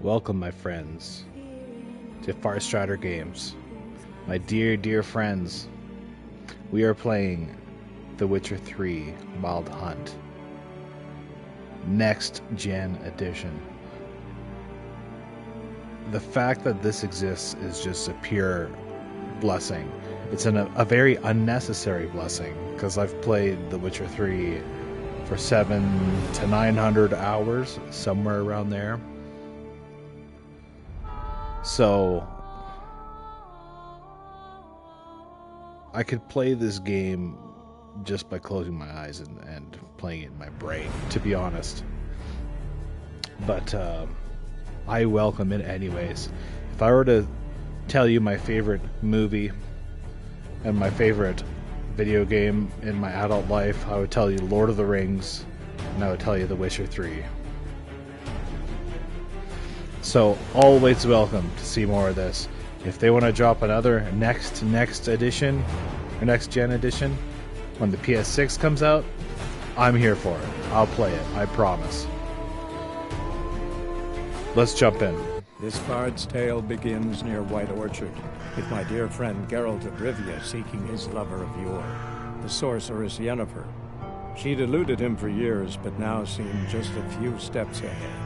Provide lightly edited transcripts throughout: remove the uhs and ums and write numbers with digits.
Welcome, my friends, to Farstrider Games. My dear, dear friends, we are playing The Witcher 3 Wild Hunt, Next Gen Edition. The fact that this exists is just a pure blessing. It's a very unnecessary blessing, because I've played The Witcher 3 for 700 to 900 hours, somewhere around there. So I could play this game just by closing my eyes and playing it in my brain, to be honest. But I welcome it anyways. If I were to tell you my favorite movie and my favorite video game in my adult life, I would tell you Lord of the Rings, and I would tell you The Witcher 3. So always welcome to see more of this. If they want to drop another next edition or next gen edition when the PS6 comes out, I'm here for it. I'll play it, I promise. Let's jump in. This bard's tale begins near White Orchard, with my dear friend Geralt of Rivia seeking his lover of yore, the sorceress Yennefer. She'd eluded him for years, but now seemed just a few steps ahead.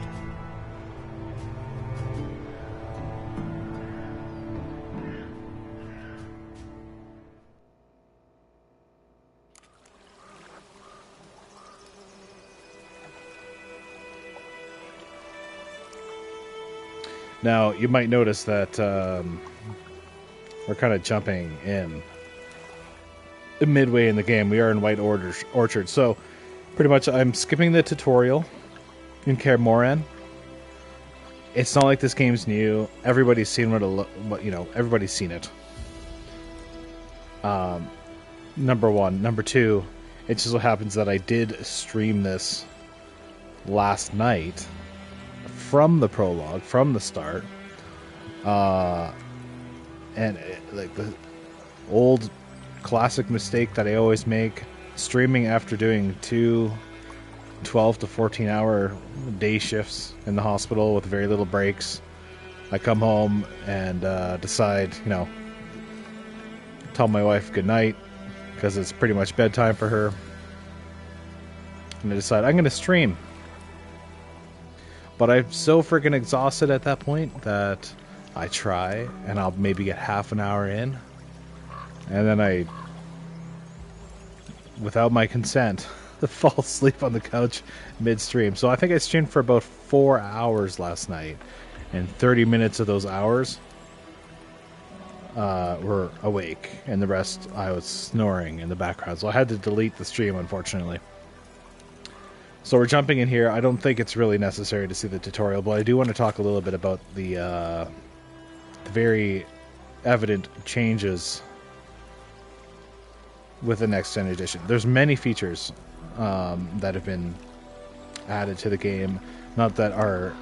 Now, you might notice that we're kind of jumping in midway in the game. We are in White Orchard, so pretty much I'm skipping the tutorial in Kaer Morhen. It's not like this game's new. Everybody's seen everybody's seen it. Number one. Number two, it just so happens that I did stream this last night from the prologue, from the start, and like the old classic mistake that I always make, streaming after doing two 12 to 14 hour day shifts in the hospital with very little breaks. I come home and decide, tell my wife good night because it's pretty much bedtime for her, and I decide I'm going to stream. But I'm so freaking exhausted at that point that I try, and I'll maybe get half an hour in, and then I, without my consent, fall asleep on the couch mid-stream. So I think I streamed for about 4 hours last night, and 30 minutes of those hours were awake, and the rest I was snoring in the background. So I had to delete the stream, unfortunately. So we're jumping in here. I don't think it's really necessary to see the tutorial, but I do want to talk a little bit about the very evident changes with the Next Gen Edition. There's many features that have been added to the game, not that are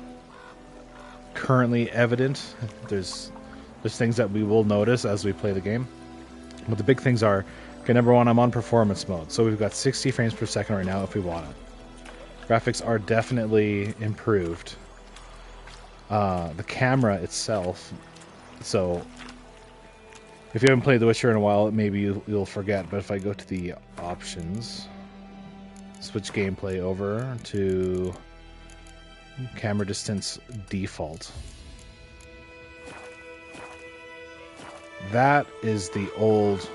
currently evident. There's things that we will notice as we play the game. But the big things are, okay, number one, I'm on performance mode. So we've got 60 frames per second right now if we want it. Graphics are definitely improved. The camera itself, so if you haven't played The Witcher in a while, maybe you'll forget, but if I go to the options, switch gameplay over to camera distance default. That is the old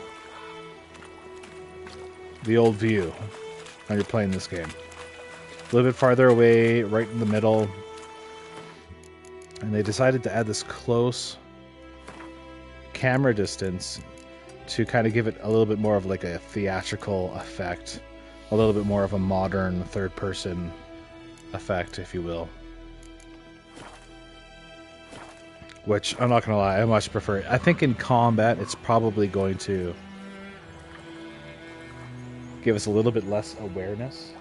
view when you're playing this game. A little bit farther away, right in the middle. And they decided to add this close camera distance to kind of give it a little bit more of like a theatrical effect. A little bit more of a modern third-person effect, if you will. Which, I'm not going to lie, I much prefer it. I think in combat, it's probably going to give us a little bit less awareness.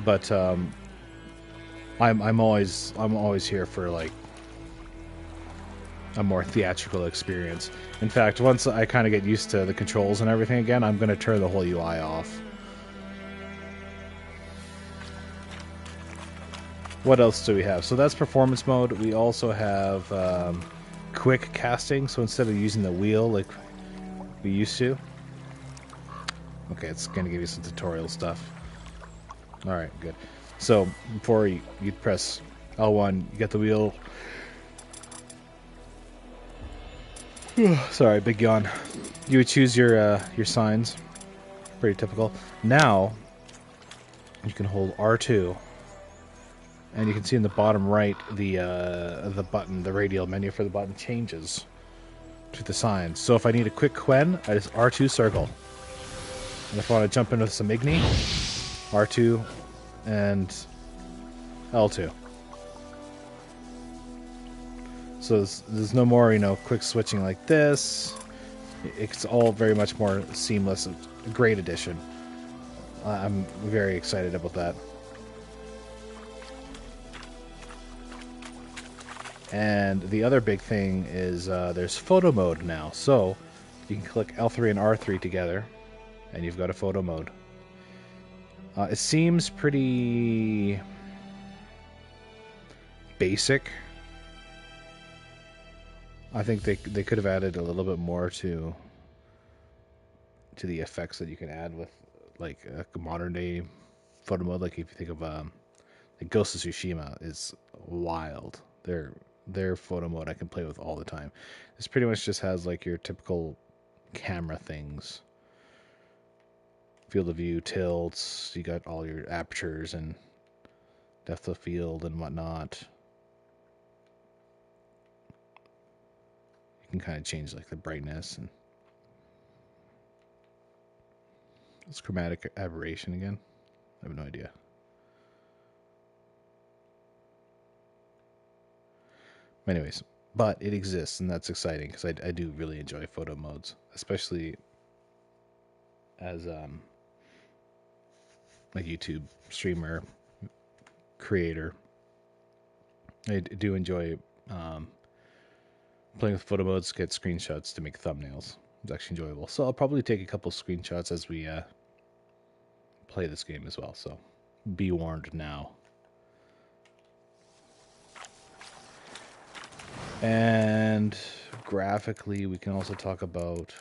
But I'm always here for like a more theatrical experience. In fact, once I kind of get used to the controls and everything again, I'm going to turn the whole UI off. what else do we have? So that's performance mode. We also have quick casting. So instead of using the wheel like we used to, okay, it's going to give you some tutorial stuff. All right, good. So before you press L1, you get the wheel. Sorry, big yawn. You would choose your signs. Pretty typical. Now you can hold R2, and you can see in the bottom right the button, the radial menu for the button changes to the signs. So if I need a quick quen, I just R2 circle. And if I want to jump in with some Igni, R2 and L2. So there's no more, quick switching like this. It's all very much more seamless. It's a great addition. I'm very excited about that. And the other big thing is there's photo mode now. So you can click L3 and R3 together, and you've got a photo mode. It seems pretty basic. I think they could have added a little bit more to the effects that you can add with like a modern day photo mode. Like if you think of like Ghost of Tsushima is wild. Their photo mode I can play with all the time. This pretty much just has like your typical camera things. Field of view, tilts, you got all your apertures and depth of field and whatnot. You can kind of change like the brightness and it's chromatic aberration again. I have no idea. Anyways, but it exists and that's exciting because I do really enjoy photo modes, especially as a YouTube streamer creator. I do enjoy playing with photo modes, get screenshots to make thumbnails. It's actually enjoyable. So I'll probably take a couple screenshots as we play this game as well. So be warned now. And graphically, we can also talk about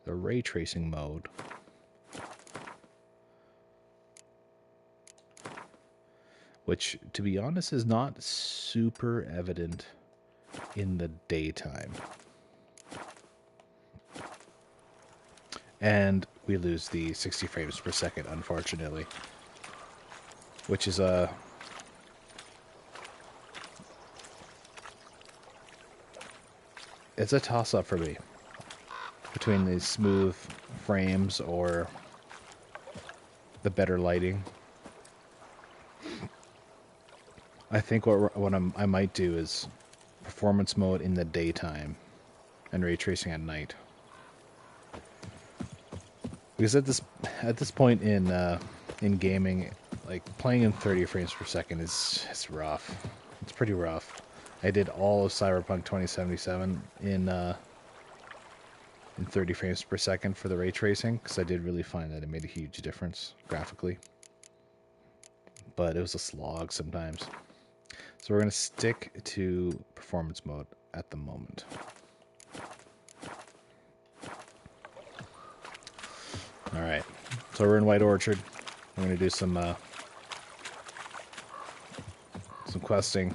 the ray tracing mode. Which, to be honest, is not super evident in the daytime. And we lose the 60 frames per second, unfortunately. Which is it's a toss-up for me. Between the smooth frames or the better lighting. I think what I might do is performance mode in the daytime and ray tracing at night. Because at this point in gaming, like playing in 30 frames per second it's rough. It's pretty rough. I did all of Cyberpunk 2077 in 30 frames per second for the ray tracing because I did really find that it made a huge difference graphically. But it was a slog sometimes. So we're going to stick to performance mode at the moment. Alright, so we're in White Orchard. We're going to do some questing.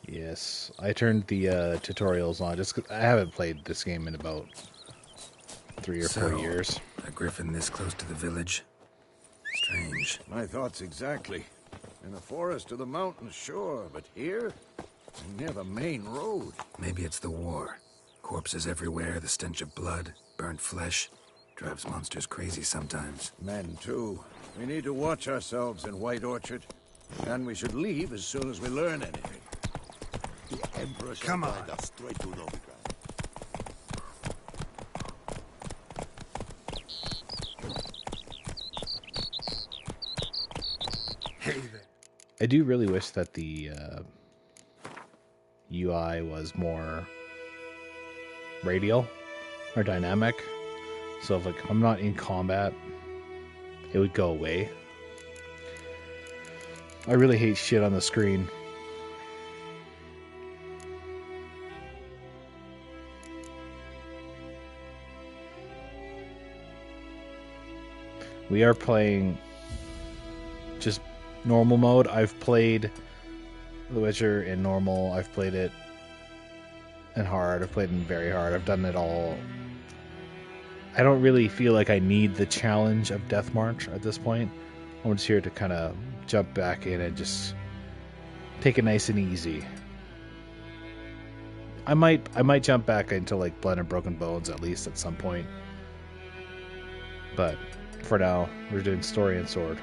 Yes, I turned the tutorials on just 'cause I haven't played this game in about 3 or 4 years. A griffin this close to the village? Strange. My thoughts exactly. In a forest or the mountains, sure, but here? Near the main road. Maybe it's the war. Corpses everywhere, the stench of blood, burnt flesh. Drives monsters crazy sometimes. Men, too. We need to watch ourselves in White Orchard. And we should leave as soon as we learn anything. The Emperor shall guide us straight to Novigrad. I do really wish that the UI was more radial or dynamic. So if like I'm not in combat, it would go away. I really hate shit on the screen. We are playing just normal mode. I've played The Witcher in normal. I've played it in hard. I've played it in very hard. I've done it all. I don't really feel like I need the challenge of Death March at this point. I'm just here to kind of jump back in and just take it nice and easy. I might jump back into like Blood and Broken Bones at least at some point. But for now, we're doing story and sword.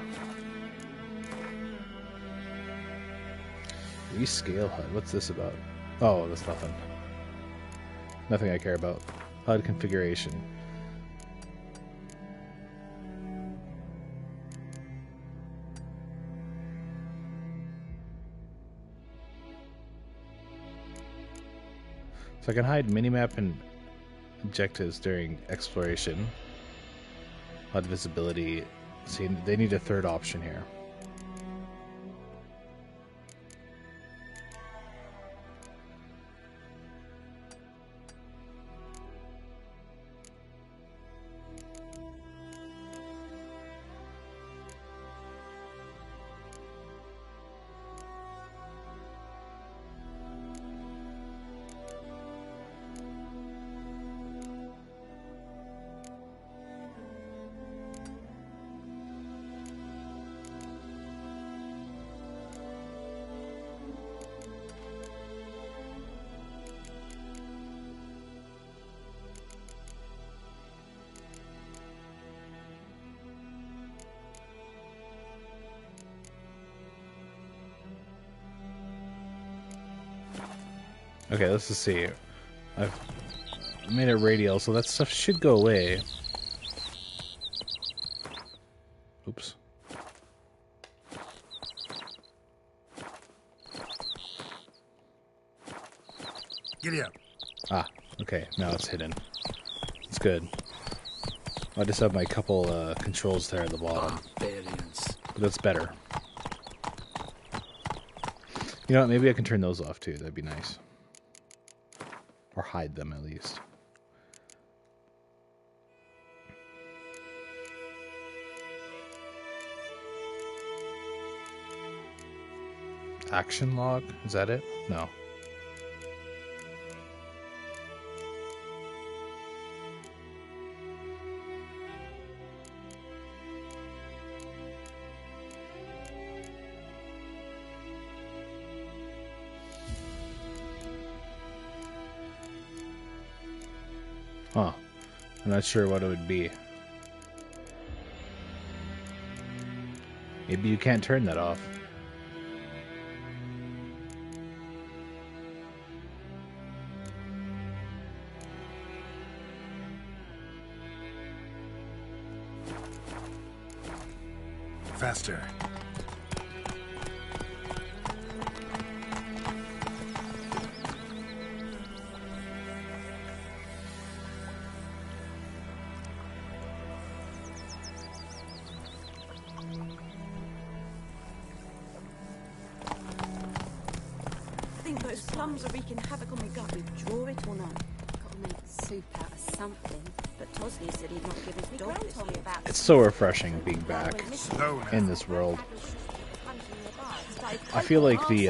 Rescale HUD. What's this about? Oh, that's nothing. Nothing I care about. HUD configuration. So I can hide minimap and objectives during exploration. HUD visibility. See, they need a third option here. Okay, let's just see. I've made it radial, so that stuff should go away. Oops. Giddy up. Ah, okay, now it's hidden. It's good. I just have my couple controls there at the bottom. Barbarians. But that's better. You know what, maybe I can turn those off too, that'd be nice. Or hide them at least. Action log? Is that it? No. Huh. I'm not sure what it would be. Maybe you can't turn that off. Faster. Think those plums are wreaking havoc on my gut. Withdraw it or not? Gotta make soup out of something. But Tosley said he'd not give his dog this year. It's so refreshing being back in this world. I feel like the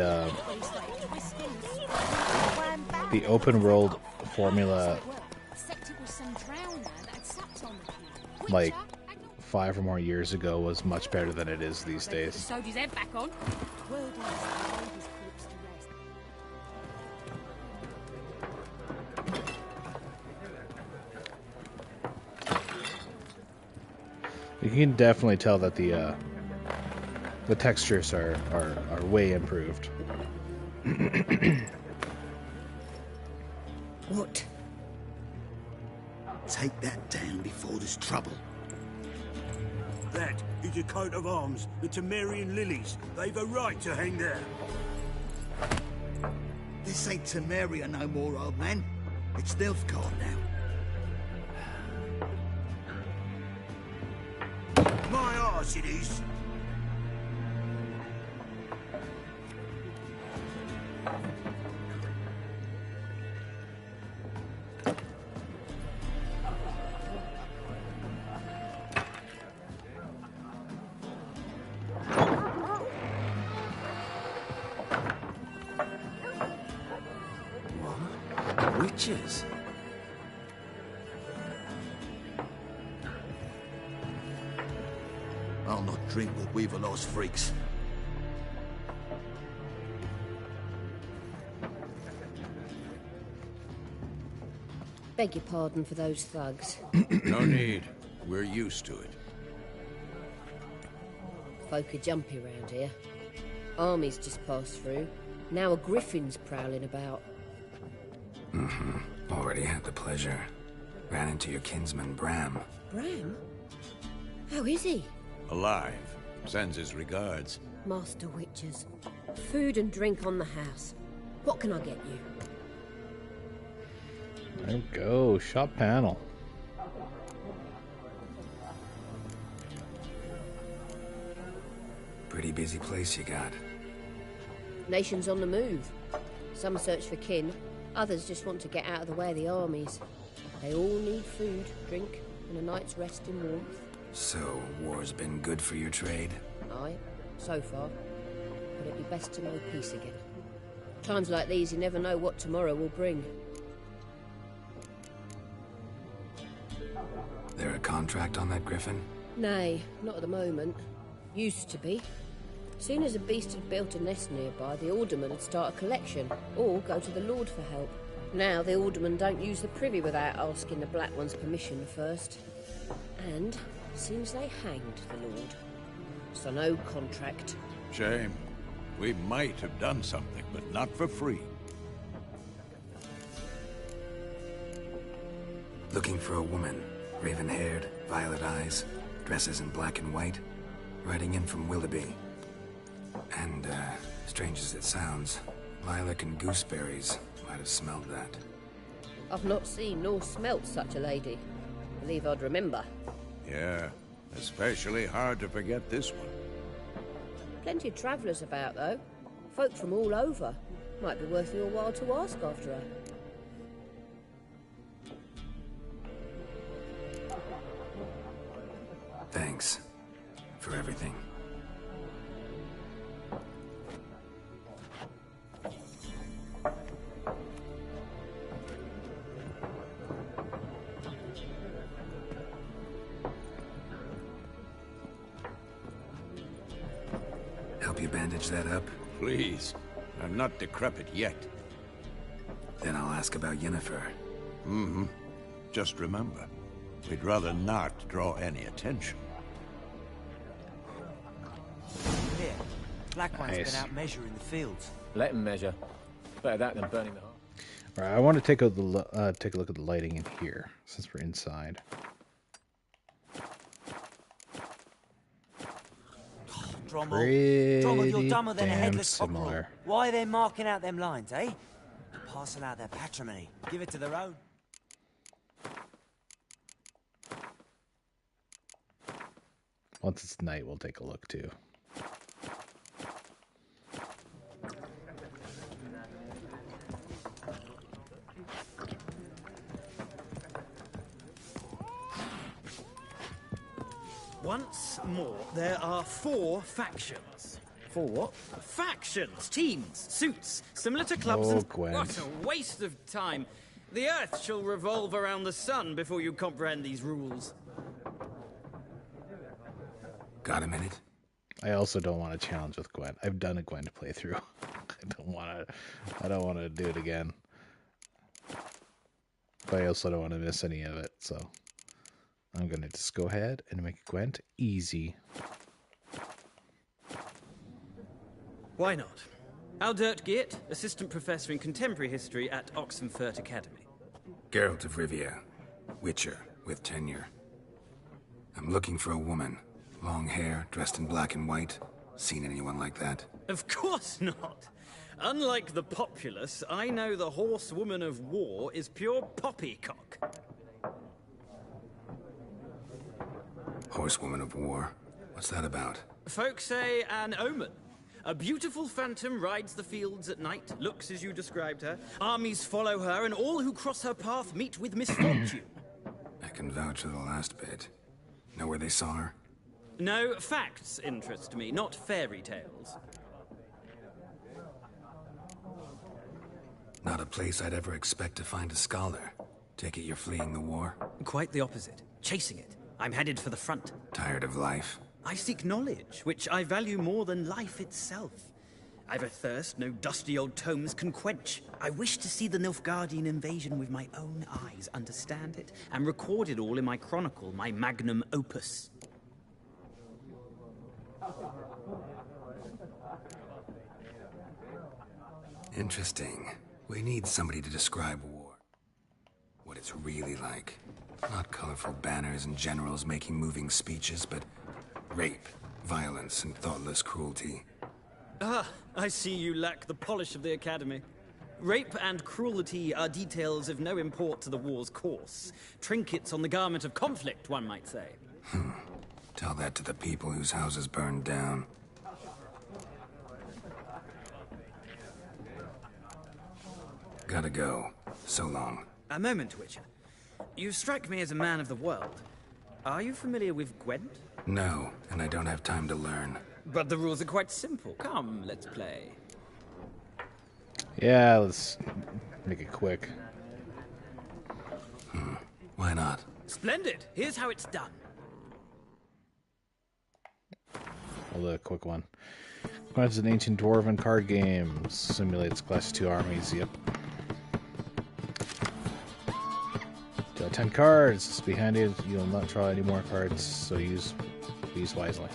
open world formula, like 5 or more years ago, was much better than it is these days. Sewed his head back on. You can definitely tell that the textures are way improved. What? Take that down before there's trouble. That is a coat of arms, the Temerian lilies. They've a right to hang there. This ain't Temeria no more, old man. It's Nilfgaard now. My arse it is. witches. I'll not drink with Weaverlaw's freaks. Beg your pardon for those thugs. No need. We're used to it. Folk are jumpy round here. Armies just passed through. Now a griffin's prowling about. Already had the pleasure. Ran into your kinsman, Bram. Bram? How is he? Alive. Sends his regards. Master Witches. Food and drink on the house. What can I get you? There we go. Shop panel. Pretty busy place you got. Nations on the move. Some search for kin, others just want to get out of the way of the armies. They all need food, drink, and a night's rest in warmth. So, war's been good for your trade? Aye, so far. But it'd be best to know peace again. Times like these, you never know what tomorrow will bring. There a contract on that griffin? Nay, not at the moment. Used to be. Soon as a beast had built a nest nearby, the alderman would start a collection, or go to the Lord for help. Now the aldermen don't use the privy without asking the Black One's permission first. And seems they hanged the Lord. So no contract. Shame. We might have done something, but not for free. Looking for a woman. Raven-haired, violet eyes, dresses in black and white. Riding in from Willoughby. And, strange as it sounds, lilac and gooseberries might have smelled that. I've not seen nor smelt such a lady. Believe I'd remember. Yeah, especially hard to forget this one. Plenty of travellers about, though. Folk from all over. Might be worth your while to ask after her. Thanks. For everything. Help you bandage that up? Please. I'm not decrepit yet. Then I'll ask about Yennefer. Just remember, we'd rather not draw any attention. Here, Black One's Nice. been out measuring the fields. Let him measure. Better that than burning the heart. All right, I want to take a look at the lighting in here since we're inside. Drommel, you're Pretty dumber than a damn headless cockerel. similar. Why are they marking out them lines, eh? Passing out their patrimony. Give it to their own. Once it's night, we'll take a look too. Once more, there are 4 factions. 4 what? Factions, teams, suits, similar to clubs Oh, and... Gwent. What a waste of time. The Earth shall revolve around the sun before you comprehend these rules. Got a minute? I also don't want to challenge with Gwent. I've done a Gwent playthrough. I don't want to do it again. But I also don't want to miss any of it, so I'm gonna just go ahead and make Gwent easy. Why not? Aldert Geert, Assistant Professor in Contemporary History at Oxenfurt Academy. Geralt of Rivia. Witcher, with tenure. I'm looking for a woman. Long hair, dressed in black and white. Seen anyone like that? Of course not. Unlike the populace, I know the horsewoman of war is pure poppycock. Horsewoman of war? What's that about? Folk say an omen. A beautiful phantom rides the fields at night, looks as you described her. Armies follow her, and all who cross her path meet with misfortune. I can vouch for the last bit. Know where they saw her? No, facts interest me, not fairy tales. Not a place I'd ever expect to find a scholar. Take it you're fleeing the war? Quite the opposite. Chasing it. I'm headed for the front. Tired of life? I seek knowledge, which I value more than life itself. I've a thirst no dusty old tomes can quench. I wish to see the Nilfgaardian invasion with my own eyes, understand it, and record it all in my chronicle, my magnum opus. Interesting. We need somebody to describe war. What it's really like. Not colorful banners and generals making moving speeches, but rape, violence, and thoughtless cruelty. Ah, I see you lack the polish of the Academy. Rape and cruelty are details of no import to the war's course. Trinkets on the garment of conflict, one might say. Tell that to the people whose houses burned down. Gotta go. So long. A moment, Witcher. You strike me as a man of the world. Are you familiar with Gwent? No, and I don't have time to learn. But the rules are quite simple. Come, let's play. Yeah, let's make it quick. Why not? Splendid. Here's how it's done. I'll do a quick one. Gwent is an ancient dwarven card game. Simulates class 2 armies, yep. 10 cards. Just be handy. You'll not draw any more cards, so use wisely.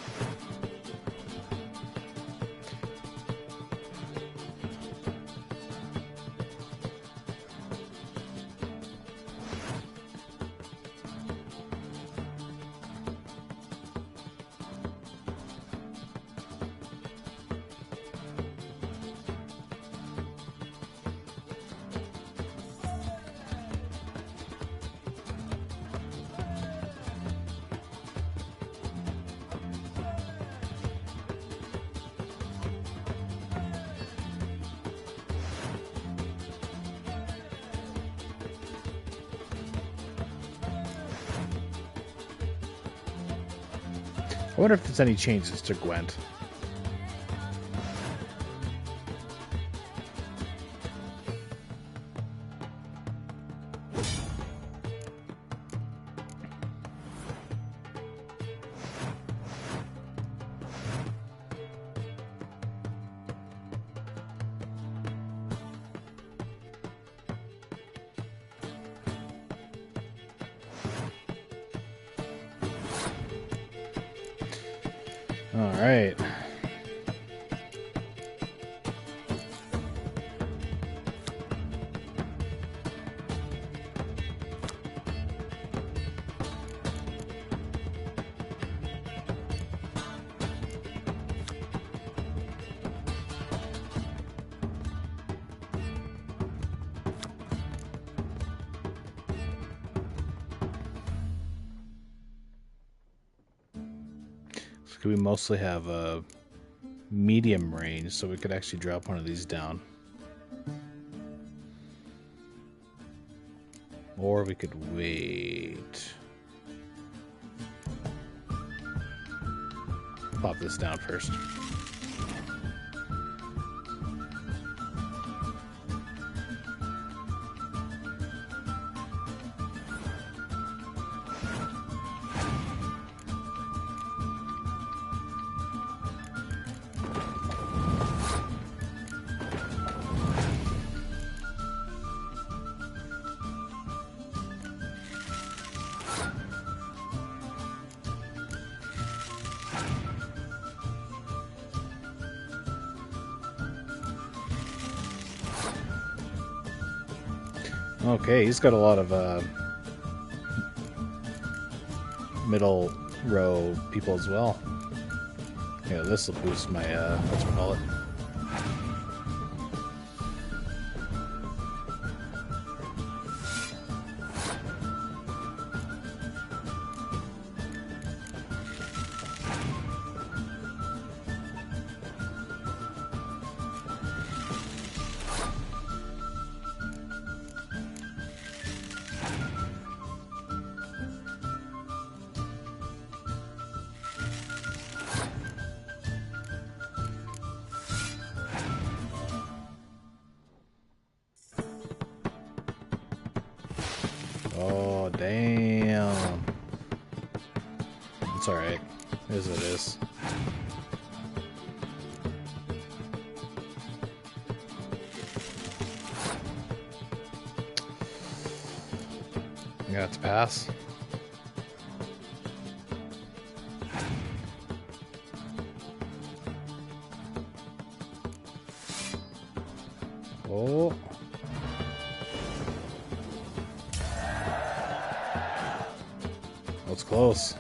I wonder if there's any changes to Gwent. All right. We mostly have a medium range, so we could actually drop one of these down. Or we could wait. Pop this down first. Okay, he's got a lot of middle row people as well. Yeah, this will boost my whatchamacallit. Oh, damn. It's alright. It is what it is. I got to pass. Oh. That's close.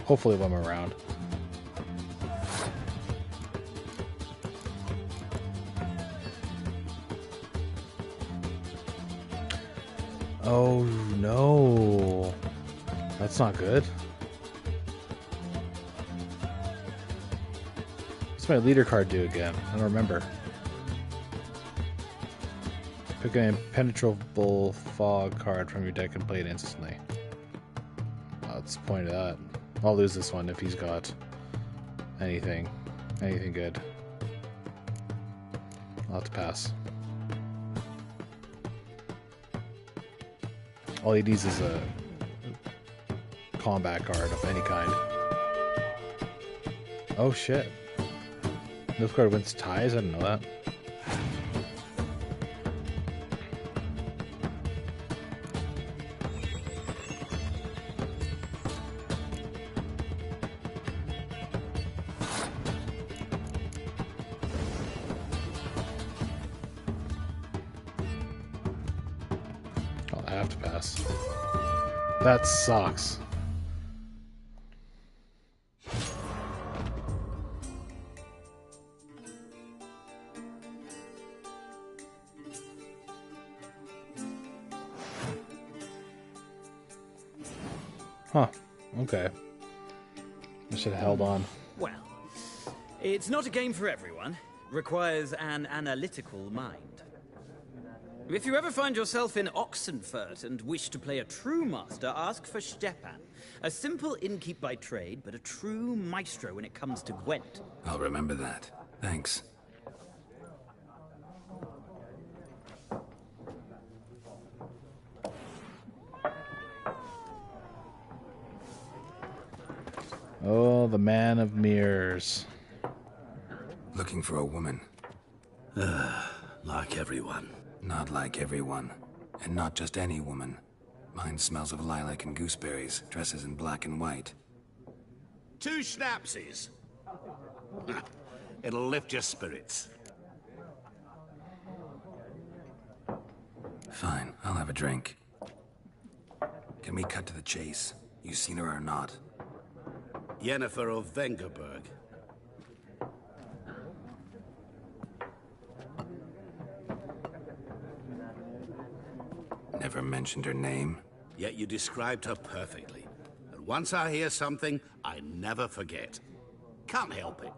Hopefully one more round. Oh no. That's not good. What's my leader card do again? I don't remember. Pick an impenetrable fog card from your deck and play it instantly. What's the point of that? I'll lose this one if he's got anything good. I'll have to pass. All he needs is a combat card of any kind. Oh shit. This card wins ties? I didn't know that. I have to pass. That sucks. Huh. Okay. I should have held on. Well, it's not a game for everyone. Requires an analytical mind. If you ever find yourself in Oxenfurt and wish to play a true master, ask for Stepan. A simple innkeep by trade, but a true maestro when it comes to Gwent. I'll remember that. Thanks. Oh, the man of mirrors. Looking for a woman. Like everyone. Not like everyone. And not just any woman. Mine smells of lilac and gooseberries, dresses in black and white. 2 schnapsies. It'll lift your spirits. Fine, I'll have a drink. Can we cut to the chase? You seen her or not? Yennefer of Vengerberg. Never mentioned her name. Yet you described her perfectly. And once I hear something, I never forget. Can't help it.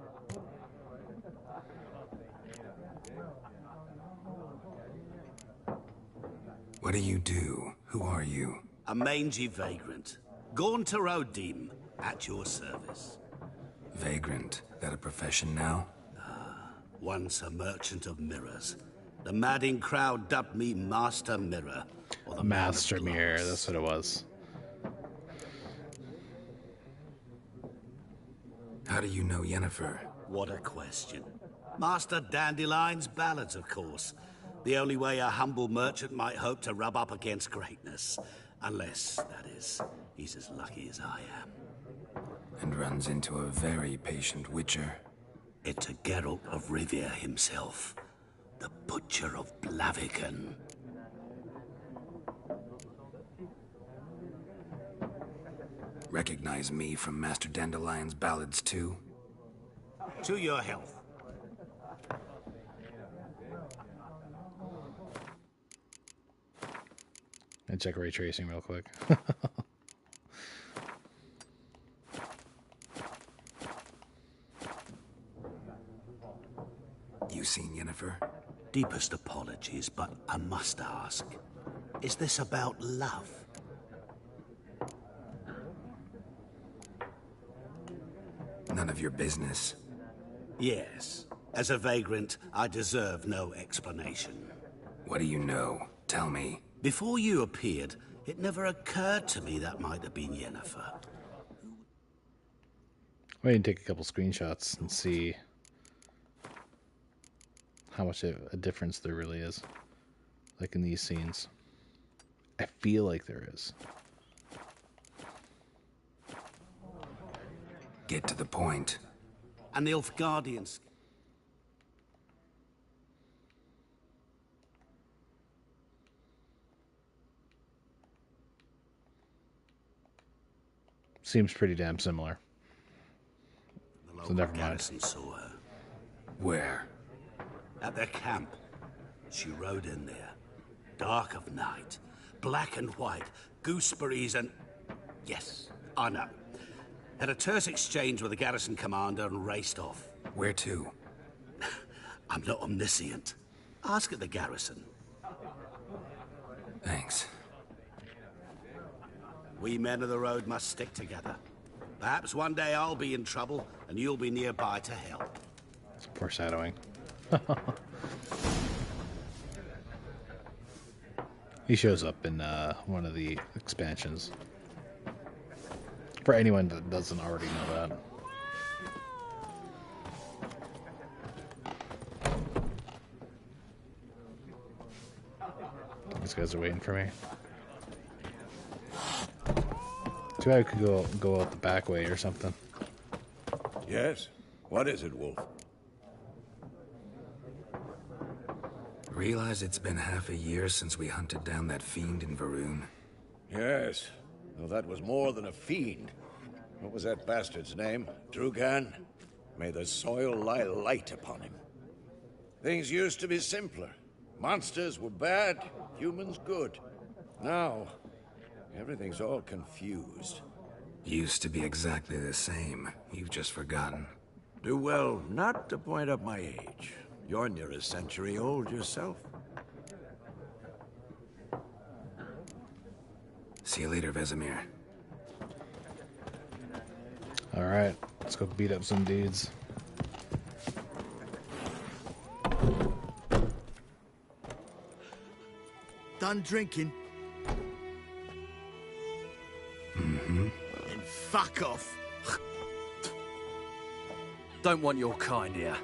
What do you do? Who are you? A mangy vagrant. Gone to Rodim, at your service. Vagrant. That a profession now? Once a merchant of mirrors. The madding crowd dubbed me Master Mirror. Or the Master Mirror, that's what it was. How do you know Yennefer? What a question. Master Dandelion's ballads, of course. The only way a humble merchant might hope to rub up against greatness. Unless, that is, he's as lucky as I am. And runs into a very patient witcher. It's a Geralt of Rivia himself. The Butcher of Blaviken. Recognize me from Master Dandelion's ballads too? To your health. And check ray tracing real quick. You seen Yennefer? Deepest apologies, but I must ask. Is this about love? None of your business. Yes. As a vagrant, I deserve no explanation. What do you know? Tell me. Before you appeared, it never occurred to me that might have been Yennefer. We can take a couple screenshots and see how much of a difference there really is. Like in these scenes. I feel like there is. Get to the point. And the Nilfgaardians. Seems pretty damn similar. The So local never mind. garrison saw her. Where? At their camp. She rode in there. Dark of night. Black and white. Gooseberries and... Yes, I know. Had a terse exchange with the garrison commander and raced off. Where to? I'm not omniscient. Ask at the garrison. Thanks. We men of the road must stick together. Perhaps one day I'll be in trouble and you'll be nearby to help. It's foreshadowing. He shows up in one of the expansions. For anyone that doesn't already know that. These guys are waiting for me. Too bad I could go out the back way or something. Yes? What is it, Wolf? Realize it's been half a year since we hunted down that fiend in Varun? Yes. Well, that was more than a fiend. What was that bastard's name? Drugan? May the soil lie light upon him. Things used to be simpler. Monsters were bad, humans good. Now, everything's all confused. Used to be exactly the same. You've just forgotten. Do well not to point up my age. You're near a century old yourself. See you later, Vesemir. Alright, let's go beat up some dudes. Done drinking? Mm-hmm. Then fuck off. Don't want your kind here.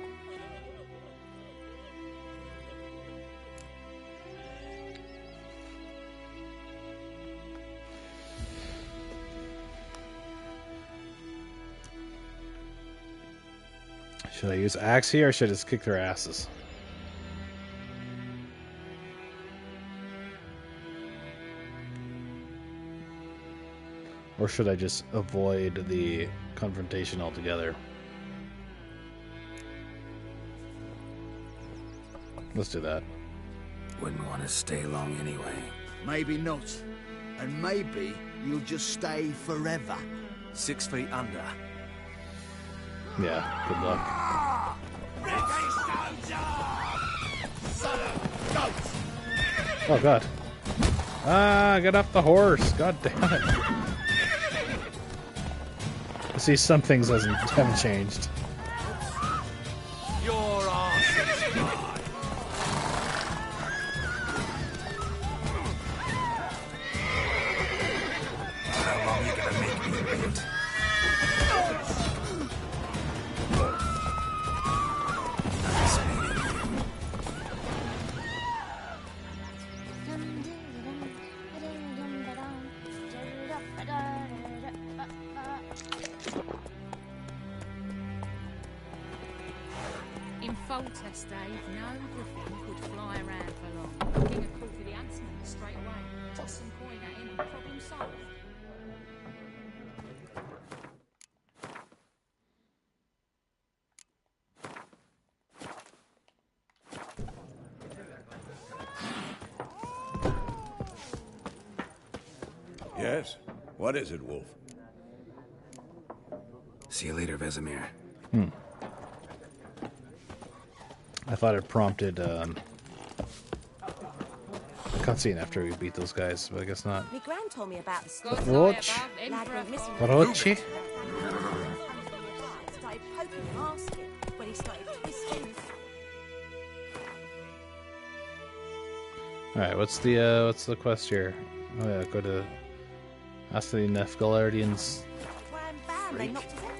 Should I use axe here or should I just kick their asses? Or should I just avoid the confrontation altogether? Let's do that. Wouldn't want to stay long anyway. Maybe not. And maybe you'll just stay forever. 6 feet under. Yeah, good luck. Oh god. Ah, get off the horse. God damn it. I see some things haven't changed. Your arse is mine. How long you gonna make me wait? In Foltest days, no griffin would fly around for long. King a call for the huntsman straight away. Toss some coin at him, problem solved. Yes? What is it, Wolf? See you later, Vesemir. I thought it prompted a cutscene after we beat those guys, but I guess not. My gran told me about the God's Roach. eye above, lad went missing. Rochi? Started poking and asking when he started twisting. All right, what's the quest here? Oh yeah, go to ask the Nefgalarians. Wham bam, they knocked his head off.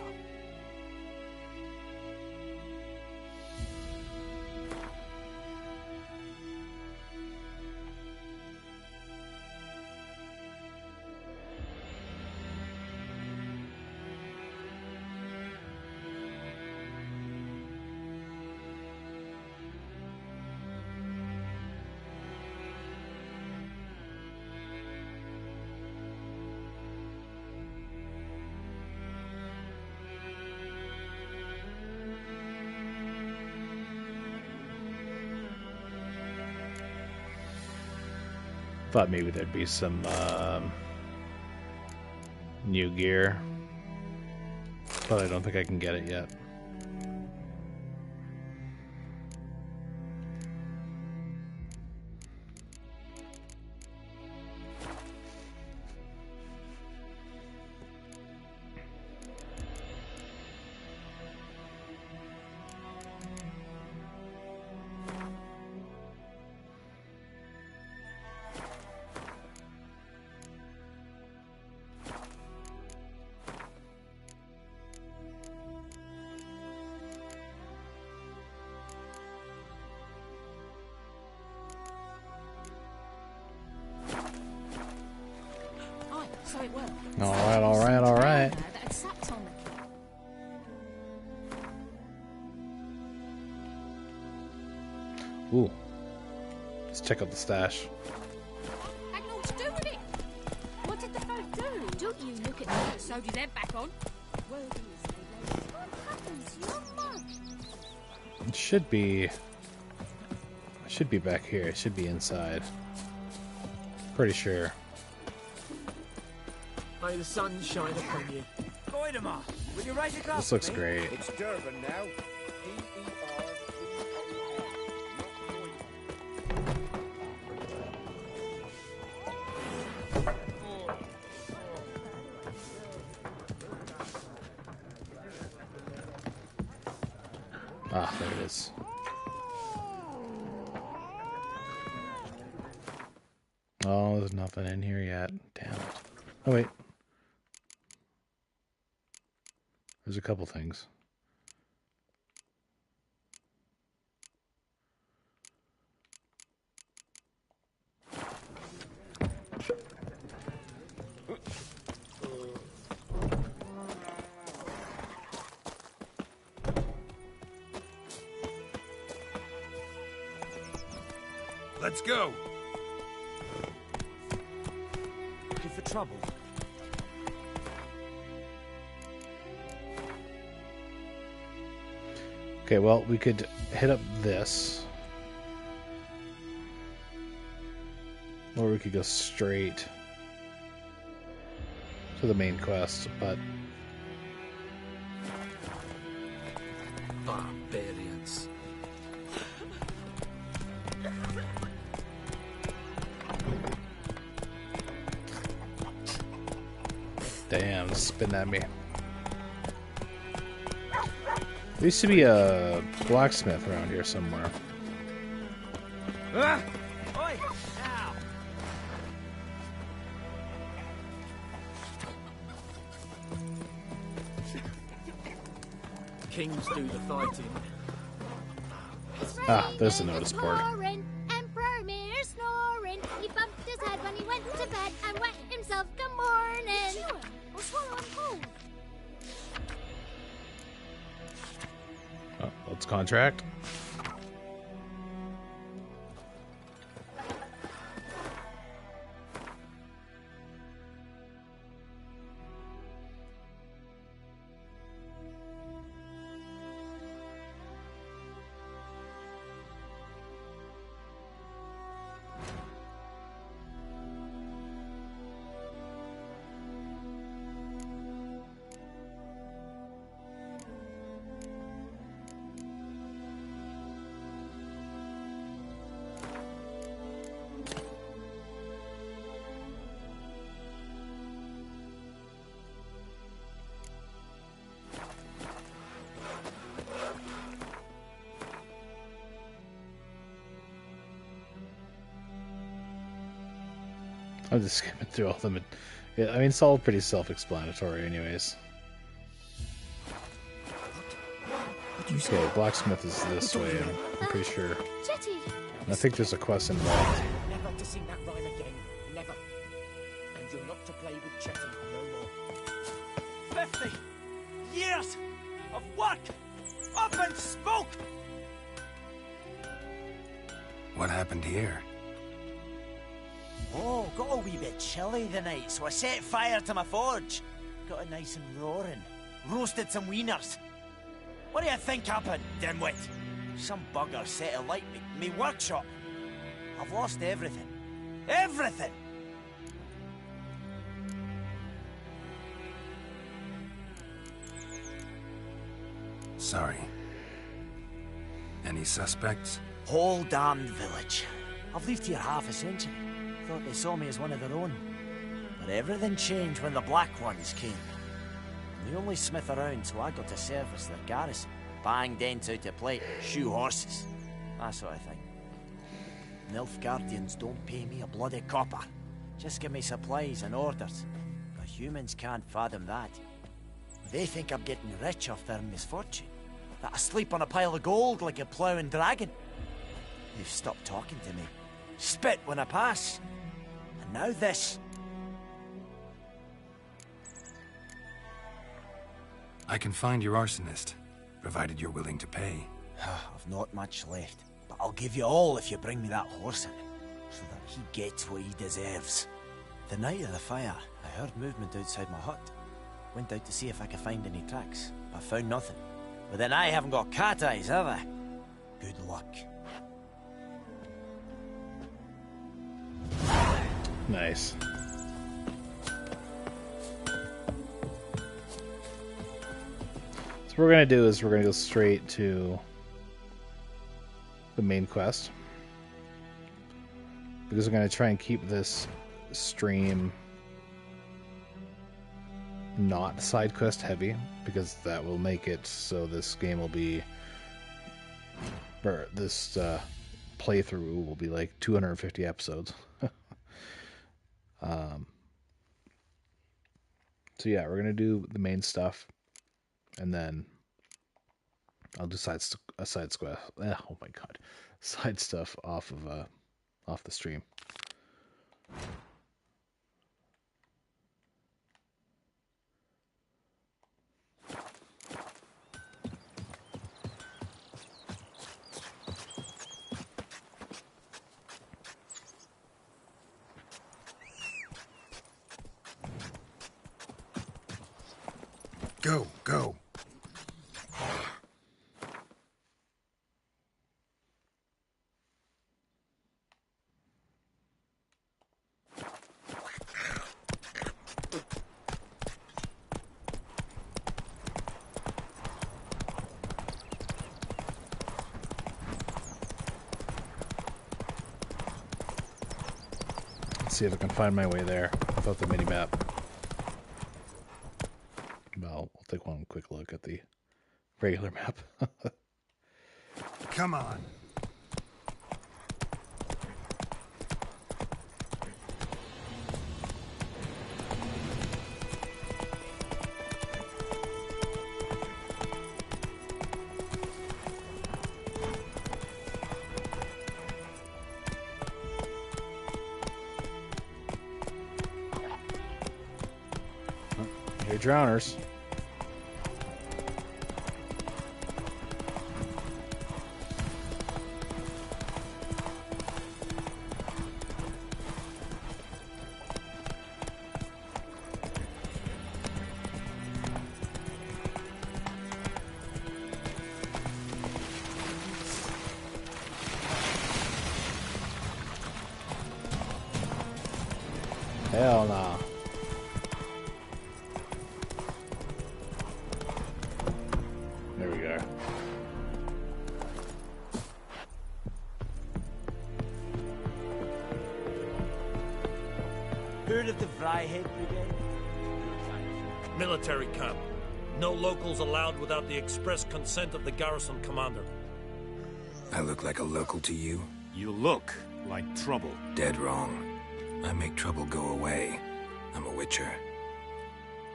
Thought maybe there'd be some new gear, but I don't think I can get it yet. So it worked. All right. That had sapped on the Ooh. Let's check out the stash. had naught to do with it. What did the folk do? Don't you look at me that sewed his head back on. Well, what happened to your mug? It should be back here. It should be inside. Pretty sure. May the sun shine upon you. Goidemar, will you raise a glass? This looks for me? great. It's Durban now. Ah, there it is. Oh, there's nothing in here yet. Damn it. Oh, wait. There's a couple things. Let's go. Looking for trouble? Okay, well, we could hit up this. Or we could go straight to the main quest, but Barbarians. damn, it's spitting at me. There used to be a blacksmith around here somewhere. Ah! Oi! Now! Kings do the fighting. Ah, there's the notice board. Emperor Mir snoring. He bumped his head when he went to bed and wet himself good morning. Chew it or swallow him whole. Oh, let's contract. I'm just skimming through all of them. Yeah, I mean, it's all pretty self-explanatory, anyways. Okay, blacksmith is this way. I'm pretty sure. Jetty. And I think there's a quest involved. Never to sing that rhyme again. Never. And you're not to play with Chetty no more. 50 years of work up in smoke! What happened here? Oh, got a wee bit chilly the night, so I set fire to my forge. Got it nice and roaring. Roasted some wieners. What do you think happened, dimwit? Some bugger set alight me workshop. I've lost everything. Everything! Sorry. Any suspects? Whole damned village. I've lived here half a century. Thought they saw me as one of their own. But everything changed when the Black Ones came. I'm the only smith around, so I got to service their garrison. Bang dents out of plate, shoe horses. That sort of thing. Nilfgaardians don't pay me a bloody copper. Just give me supplies and orders. But humans can't fathom that. They think I'm getting rich off their misfortune. That I sleep on a pile of gold like a ploughing dragon. They've stopped talking to me. Spit when I pass. And now this. I can find your arsonist, provided you're willing to pay. I've not much left, but I'll give you all if you bring me that horse in, so that he gets what he deserves. The night of the fire, I heard movement outside my hut. Went out to see if I could find any tracks, but found nothing. But then I haven't got cat eyes, have I? Good luck. Nice. So what we're going to do is we're going to go straight to the main quest. Because we're going to try and keep this stream not side quest heavy, because that will make it so this game will be, or this playthrough will be like 250 episodes. So yeah, we're gonna do the main stuff, and then I'll do side stuff off the stream. Go, go. Let's see if I can find my way there without the mini-map. Well, we'll take one quick look at the regular map. Come on. Here, drowners. Hell no. There we go. Heard of the Vryhead Brigade? Military camp. No locals allowed without the express consent of the garrison commander. I look like a local to you? You look like trouble. Dead wrong. I make trouble go away. I'm a witcher.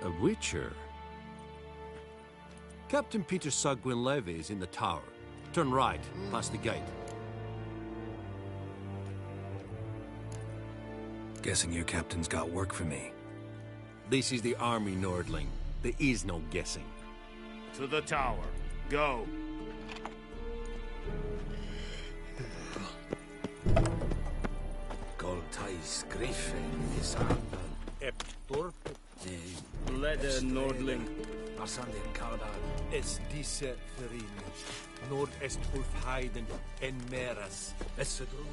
A witcher? Captain Peter Sugwin Levy is in the tower. Turn right, past the gate. Guessing your captain's got work for me. This is the army, Nordling. There is no guessing. To the tower. Go. Goltais Griffin is Arban. Eptor. Leder Nordling. Barsandin Kaldan. Es disse Ferin. Nord est Ulf Heiden en Meras. Essedrum.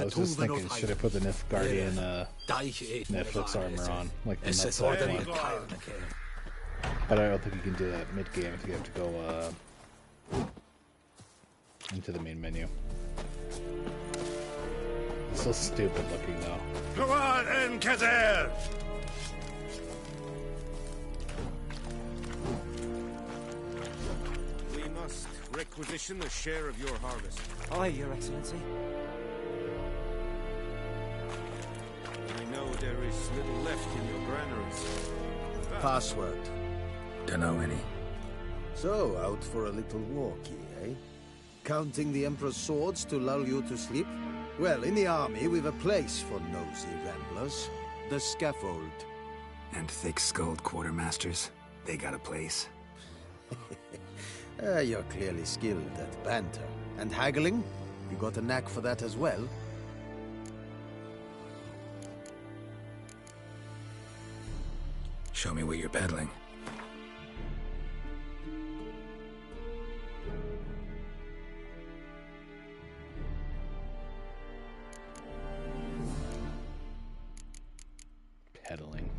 I was just thinking, should I put the Nilfgaardian Netflix armor on, like the Nutsack one? But I don't think you can do that mid-game. I think you have to go into the main menu. It's so stupid looking, though. Come on, Enkazer! We must requisition a share of your harvest. Aye, Your Excellency. I know there is little left in your granaries. Password. Dunno any. So, out for a little walkie, eh? Counting the Emperor's swords to lull you to sleep? Well, in the army, we've a place for nosy ramblers. The scaffold. And thick-skulled quartermasters? They got a place? You're clearly skilled at banter. And haggling? You got a knack for that as well? Show me what you're peddling. Peddling.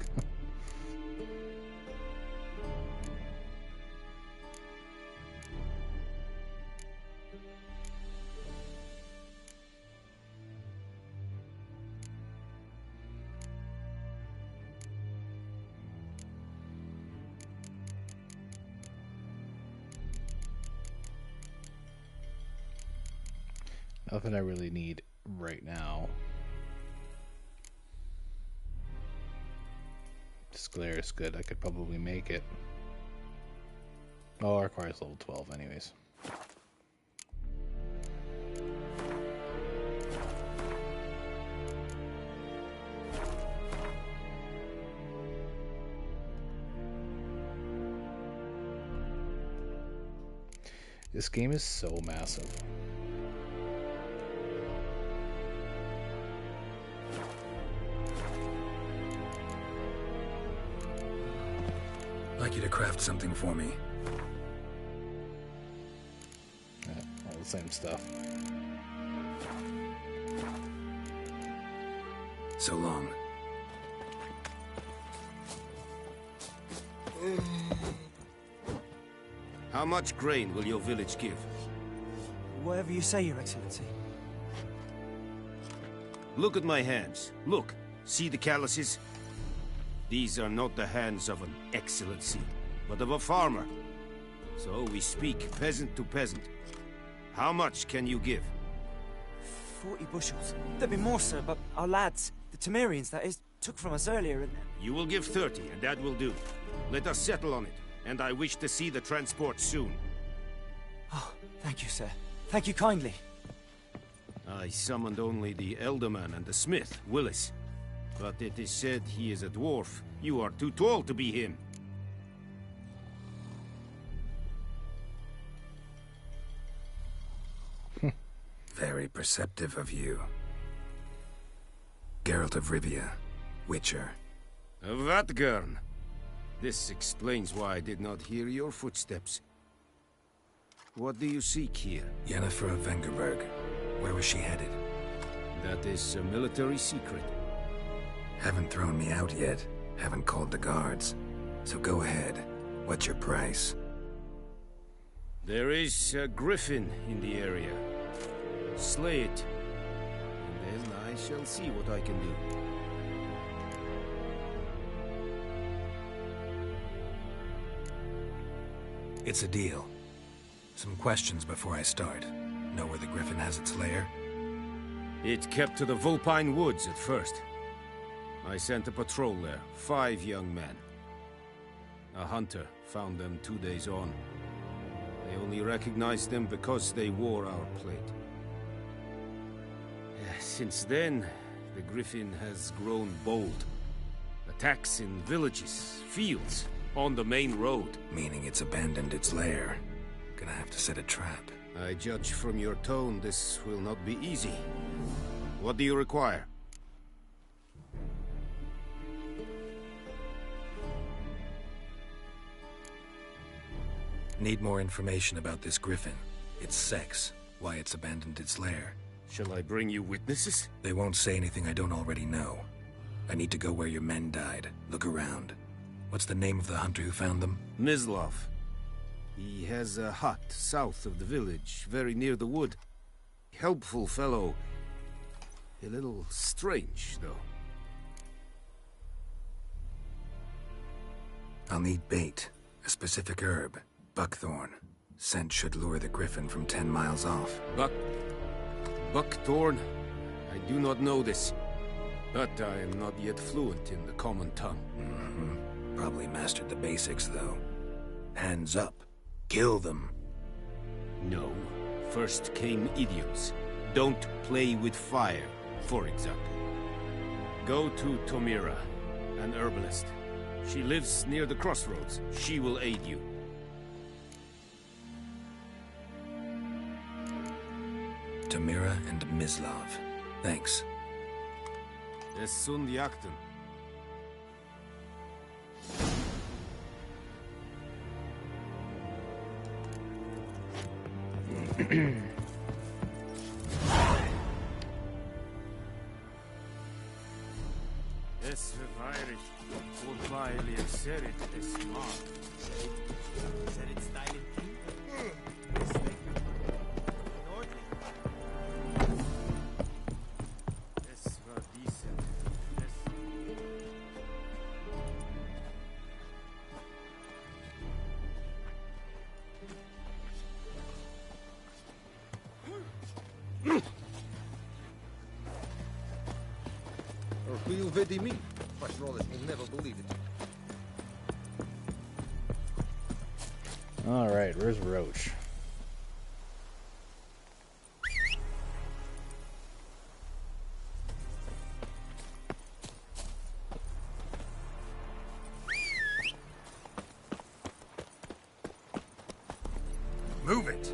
Nothing I really need right now. Glare is good. I could probably make it. Oh, our requires level 12 anyways. This game is so massive. I'd like you to craft something for me. Yeah, all the same stuff. So long. How much grain will your village give? Whatever you say, Your Excellency. Look at my hands. Look. See the calluses? These are not the hands of an excellency, but of a farmer. So we speak peasant to peasant. How much can you give? 40 bushels. There'd be more, sir, but our lads, the Temerians, that is, took from us earlier and... You will give 30, and that will do. Let us settle on it, and I wish to see the transport soon. Oh, thank you, sir. Thank you kindly. I summoned only the Elderman and the smith, Willis. But it is said he is a dwarf. You are too tall to be him. Very perceptive of you. Geralt of Rivia, Witcher. Vatgern. This explains why I did not hear your footsteps. What do you seek here? Yennefer of Vengerberg. Where was she headed? That is a military secret. Haven't thrown me out yet. Haven't called the guards. So go ahead. What's your price? There is a griffin in the area. Slay it, and then I shall see what I can do. It's a deal. Some questions before I start. Know where the griffin has its lair? It kept to the Vulpine Woods at first. I sent a patrol there, 5 young men. A hunter found them 2 days on. They only recognized them because they wore our plate. Since then, the griffin has grown bold. Attacks in villages, fields, on the main road. Meaning it's abandoned its lair. Gonna have to set a trap. I judge from your tone this will not be easy. What do you require? Need more information about this griffin. Its sex, why it's abandoned its lair. Shall I bring you witnesses? They won't say anything I don't already know. I need to go where your men died. Look around. What's the name of the hunter who found them? Mislav. He has a hut south of the village, very near the wood. Helpful fellow. A little strange, though. I'll need bait. A specific herb. Buckthorn. Scent should lure the griffin from 10 miles off. Buckthorn? I do not know this. But I am not yet fluent in the common tongue. Probably mastered the basics, though. Hands up. Kill them. No. First came idioms. Don't play with fire, for example. Go to Tomira, an herbalist. She lives near the crossroads. She will aid you. Tomira and Mislav. Thanks. Es sunt jakten. Es verweirig. Wohlweil ihr serit es mag. Serit styling Es war decent. Or who you vedi me? Patrollers will never believe it. All right, where's Roach? Move it!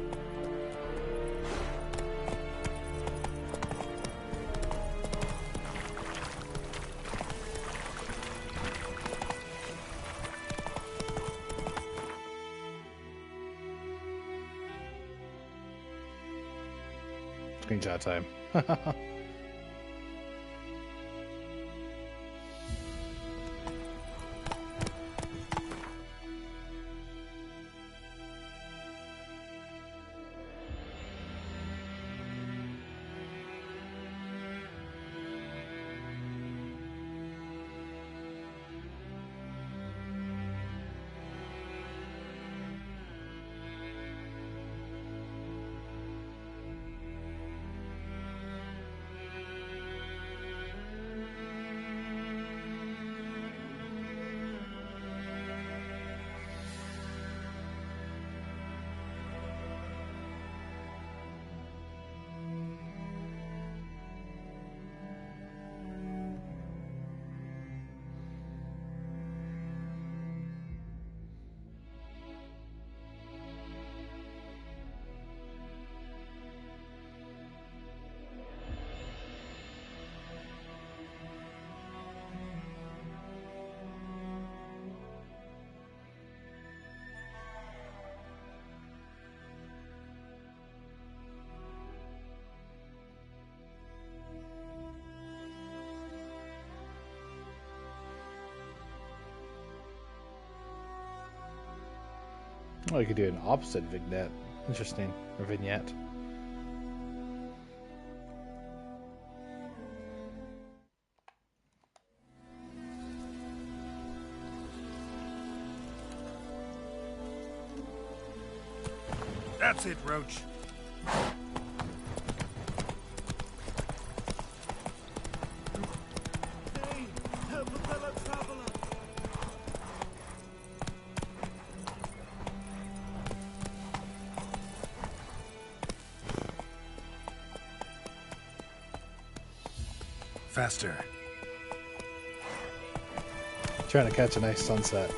Screenshot time. Oh, you could do an opposite vignette. Interesting. Or vignette. That's it, Roach. Hey, help a fellow traveler. Faster. Trying to catch a nice sunset.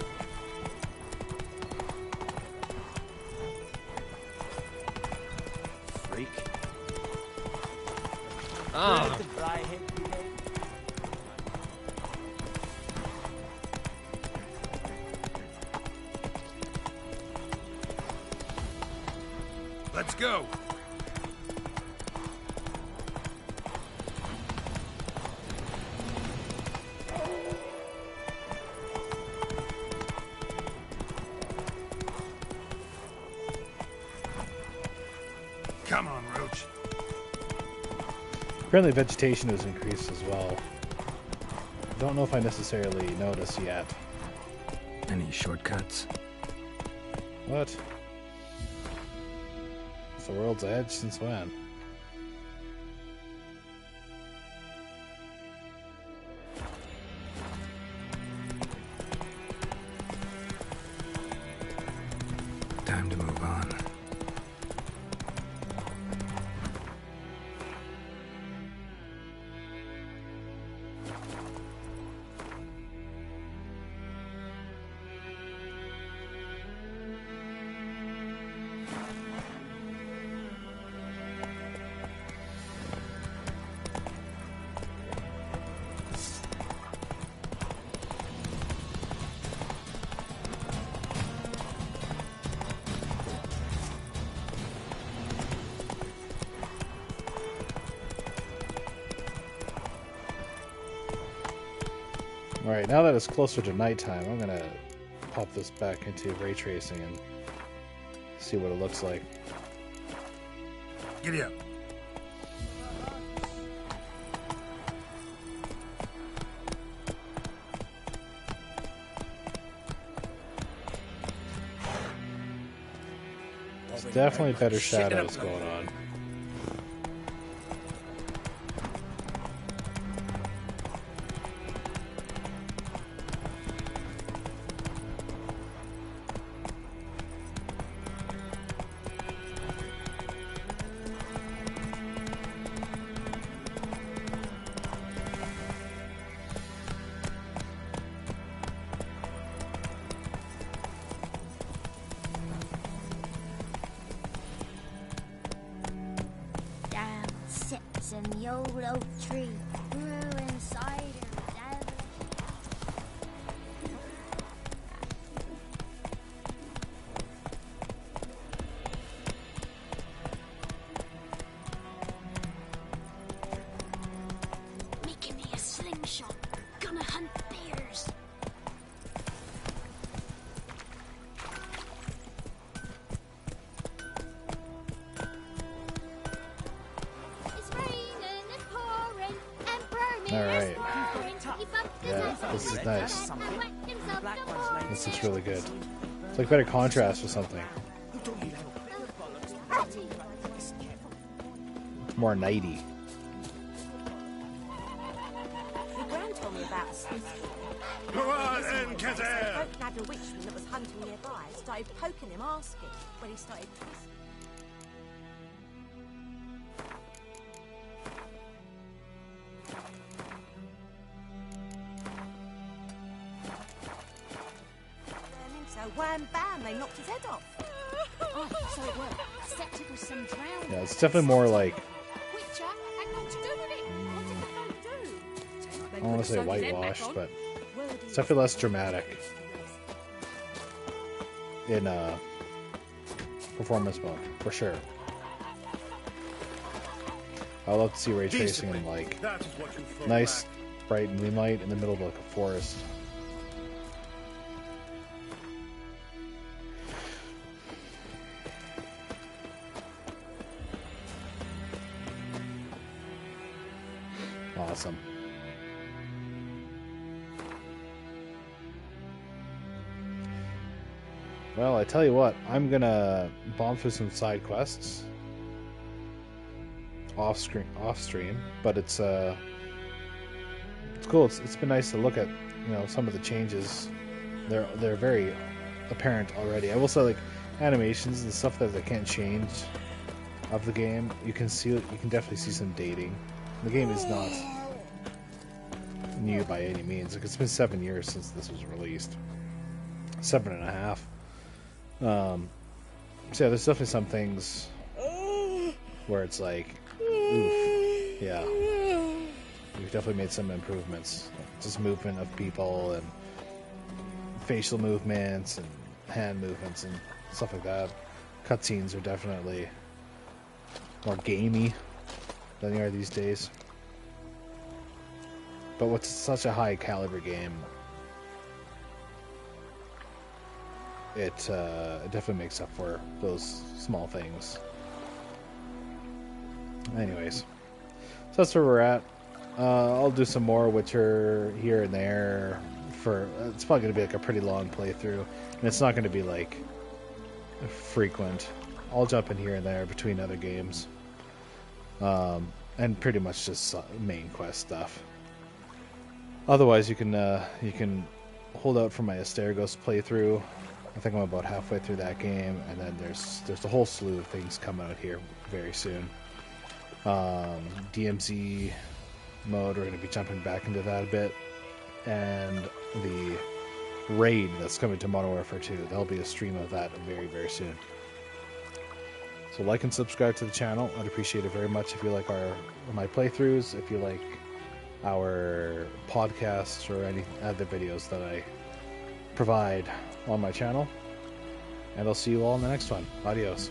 Freak. Ah. Let's go. Come on, Roach. Apparently vegetation has increased as well. Don't know if I necessarily noticed yet. Any shortcuts? What? It's the world's edge since when? Time to move on. Alright, now that it's closer to nighttime, I'm gonna pop this back into ray tracing and see what it looks like. Giddy up. There's definitely better shadows going on. Sits in the old oak tree, grew inside her dad. Making me a slingshot, gonna hunt bears. Alright. Yeah, this is nice. This looks really good. It's like better contrast or something. More nighty. Your gran told me about a snake. Go on, Encader! Folk nabbed a witchman that was hunting nearby. Started poking him, asking when he started twisting. So wham bam, they knocked his head off. Oh, so it worked. Except it was some drowning. Yeah, it's definitely more like, Witcher had nothing to do with it. What did the folk do? I don't want to say whitewashed, but it's definitely less dramatic in performance mode, for sure. I love to see ray tracing in like nice bright moonlight in the middle of like a forest. Awesome. Well, I tell you what, I'm gonna bomb through some side quests off stream, but it's cool. It's been nice to look at, you know, some of the changes. They're very apparent already. I will say, like, animations and stuff that they can't change of the game, you can definitely see some dating. The game is not new by any means. Like, it's been 7 years since this was released. 7.5. So yeah, there's definitely some things where it's like, oof, yeah. We've definitely made some improvements. Just movement of people and facial movements and hand movements and stuff like that. Cutscenes are definitely more gamey than they are these days. But with such a high caliber game, it definitely makes up for those small things. Anyways, so that's where we're at. I'll do some more Witcher here and there. It's probably going to be like a pretty long playthrough, and it's not going to be like frequent. I'll jump in here and there between other games, and pretty much just main quest stuff. Otherwise, you can hold out for my Astergos playthrough. I think I'm about halfway through that game, and then there's a whole slew of things coming out here very soon. DMZ mode, we're going to be jumping back into that a bit, and the raid that's coming to Modern Warfare 2. There'll be a stream of that very, very soon. So like and subscribe to the channel. I'd appreciate it very much if you like my playthroughs, if you like our podcasts or any other videos that I provide on my channel. And I'll see you all in the next one. Adios.